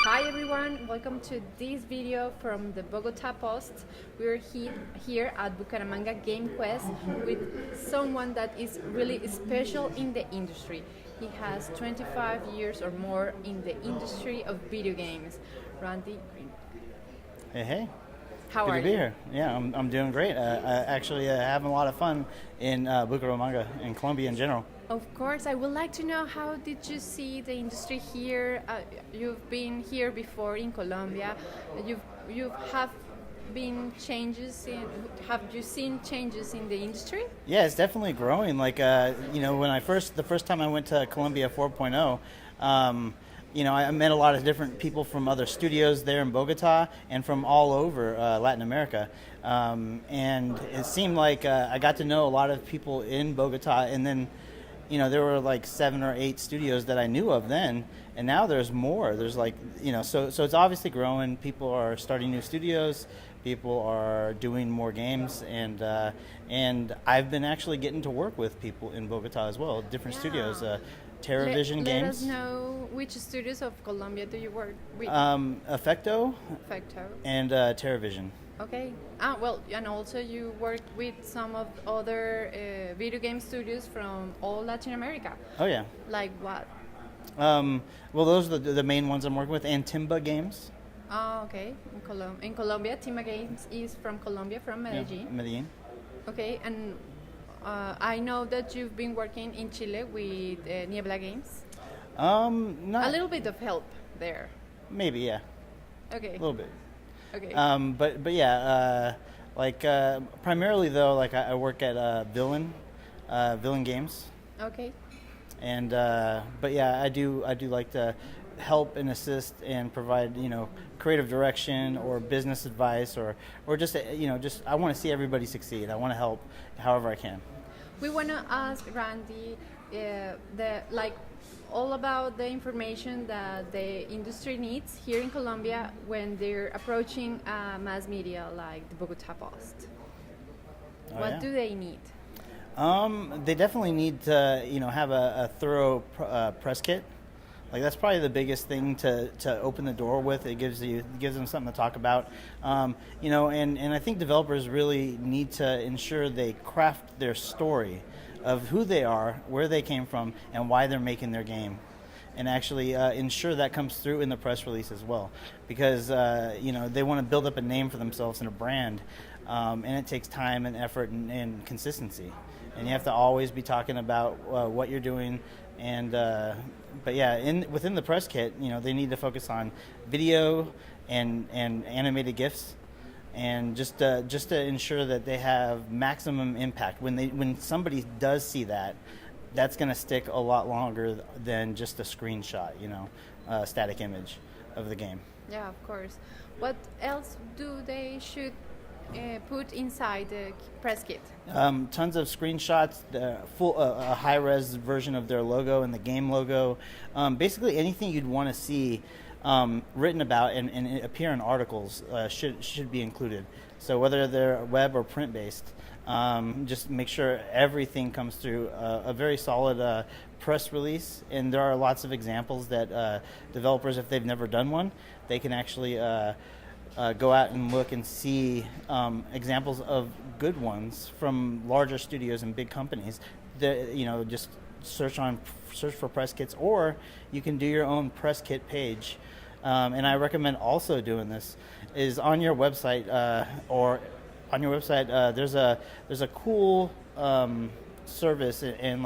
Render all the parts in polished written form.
Hi everyone, welcome to this video from the Bogota Post. We're here at Bucaramanga Game Quest with someone that is really special in the industry. He has 25 years or more in the industry of video games. Randy Greenback. Hey, How good are to be you? here. Yeah, I'm doing great. I actually having a lot of fun in Bucaramanga and Colombia in general. Of course, I would like to know how did you see the industry here? You've been here before in Colombia. You have been changes in. Have you seen changes in the industry? Yeah, it's definitely growing. Like when the first time I went to Colombia 4.0, I met a lot of different people from other studios there in Bogota and from all over Latin America. And it seemed like I got to know a lot of people in Bogota, and then there were like 7 or 8 studios that I knew of then, and now there's more. There's so it's obviously growing. People are starting new studios. People are doing more games, and I've been actually getting to work with people in Bogota as well, different studios. TerraVision Let Games. us know which studios of Colombia do you work with? Effecto Facto. and TerraVision. Okay. Well, and also you work with some of other video game studios from all Latin America. Oh yeah. Like what? Well, those are the main ones I'm working with, and Timba Games. Oh, okay. In Colombia, Tima Games is from Colombia, from Medellin. Yeah, Medellin. Okay, and I know that you've been working in Chile with Niebla Games. Not A little bit of help there. maybe, yeah, Okay. a little bit. Okay. But yeah, primarily though, like I work at Villain Games, Okay. and but yeah, I do like to help and assist and provide creative direction or business advice or just just I want to see everybody succeed. I want to help however I can. We want to ask Randy all about the information that the industry needs here in Colombia when they're approaching mass media like the Bogota Post. Oh, What yeah. do they need? They definitely need to have a thorough press kit. Like that's probably the biggest thing to open the door with. It gives them something to talk about, and I think developers really need to ensure they craft their story of who they are, where they came from, and why they're making their game, and actually ensure that comes through in the press release as well, because they want to build up a name for themselves and a brand, and it takes time and effort and consistency, and you have to always be talking about what you're doing. And but yeah, within the press kit, they need to focus on video and animated GIFs, and just to ensure that they have maximum impact. When somebody does see that, that's going to stick a lot longer than just a screenshot, static image of the game. Yeah, of course. What else do they should put inside the press kit? Tons of screenshots, a high-res version of their logo and the game logo. Basically, anything you'd want to see written about and appear in articles should be included. So whether they're web or print-based, just make sure everything comes through a very solid press release. And there are lots of examples that developers, if they've never done one, they can actually go out and look and see examples of good ones from larger studios and big companies. That just search for press kits, or you can do your own press kit page. And I recommend also doing this is on your website there's a cool service and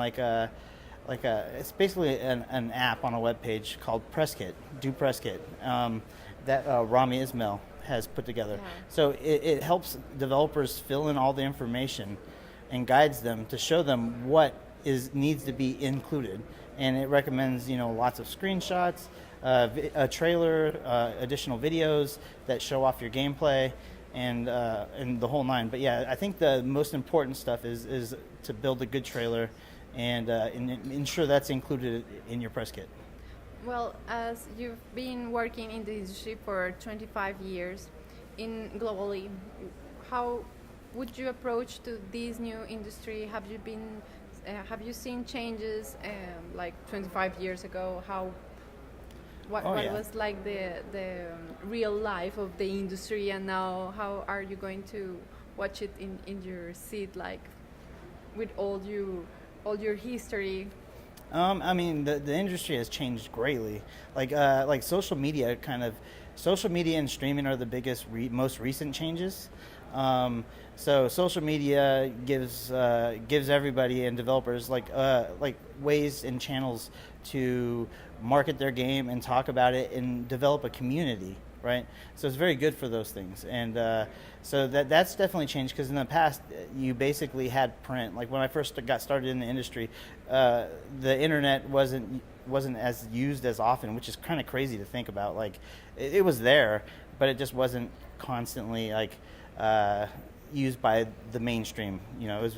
it's basically an app on a web page called Press Kit. Do Press Kit that Rami Ismail has put together. Yeah. So it helps developers fill in all the information and guides them to show them what needs to be included. And it recommends lots of screenshots, a trailer, additional videos that show off your gameplay, and the whole nine. But yeah, I think the most important stuff is to build a good trailer and ensure that's included in your press kit. Well, as you've been working in the industry for 25 years, globally, how would you approach to this new industry? Have you seen changes like 25 years ago? How What, Oh, what yeah. was like the real life of the industry, and now how are you going to watch it in your seat, like with all your history? I mean, the industry has changed greatly. Like social media and streaming are the biggest, most recent changes. So social media gives everybody and developers like ways and channels to market their game and talk about it and develop a community, right? So it's very good for those things, and so that's definitely changed because in the past you basically had print. Like when I first got started in the industry, the internet wasn't as used as often, which is kind of crazy to think about. Like it was there, but it just wasn't constantly like used by the mainstream. You know, it was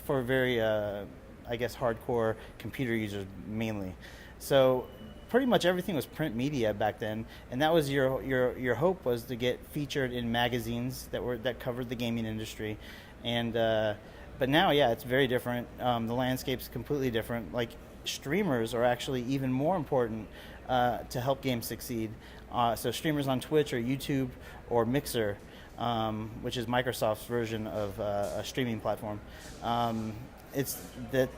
for very I guess hardcore computer users mainly. So pretty much everything was print media back then, and that was your hope was to get featured in magazines that covered the gaming industry, and but now, yeah, it's very different. The landscape's completely different. Like streamers are actually even more important to help games succeed. So streamers on Twitch or YouTube or Mixer, which is Microsoft's version of a streaming platform. It's that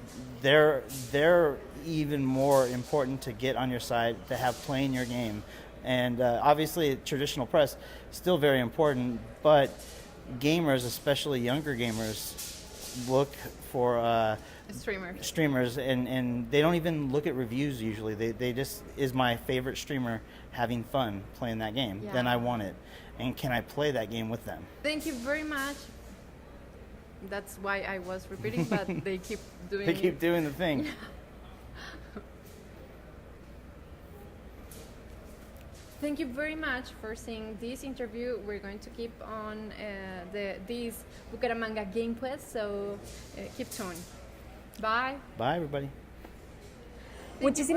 they're even more important to get on your side, to have playing your game, and obviously traditional press still very important, but gamers, especially younger gamers, look for streamers, and they don't even look at reviews usually. They just, is my favorite streamer having fun playing that game? Yeah. Then I want it, and can I play that game with them? Thank you very much. That's why I was repeating, but they keep doing They keep it. doing the thing. Thank you very much for seeing this interview. We're going to keep on this Bucaramanga Game Quest, so keep tuned. Bye. Bye, everybody. Muchísimas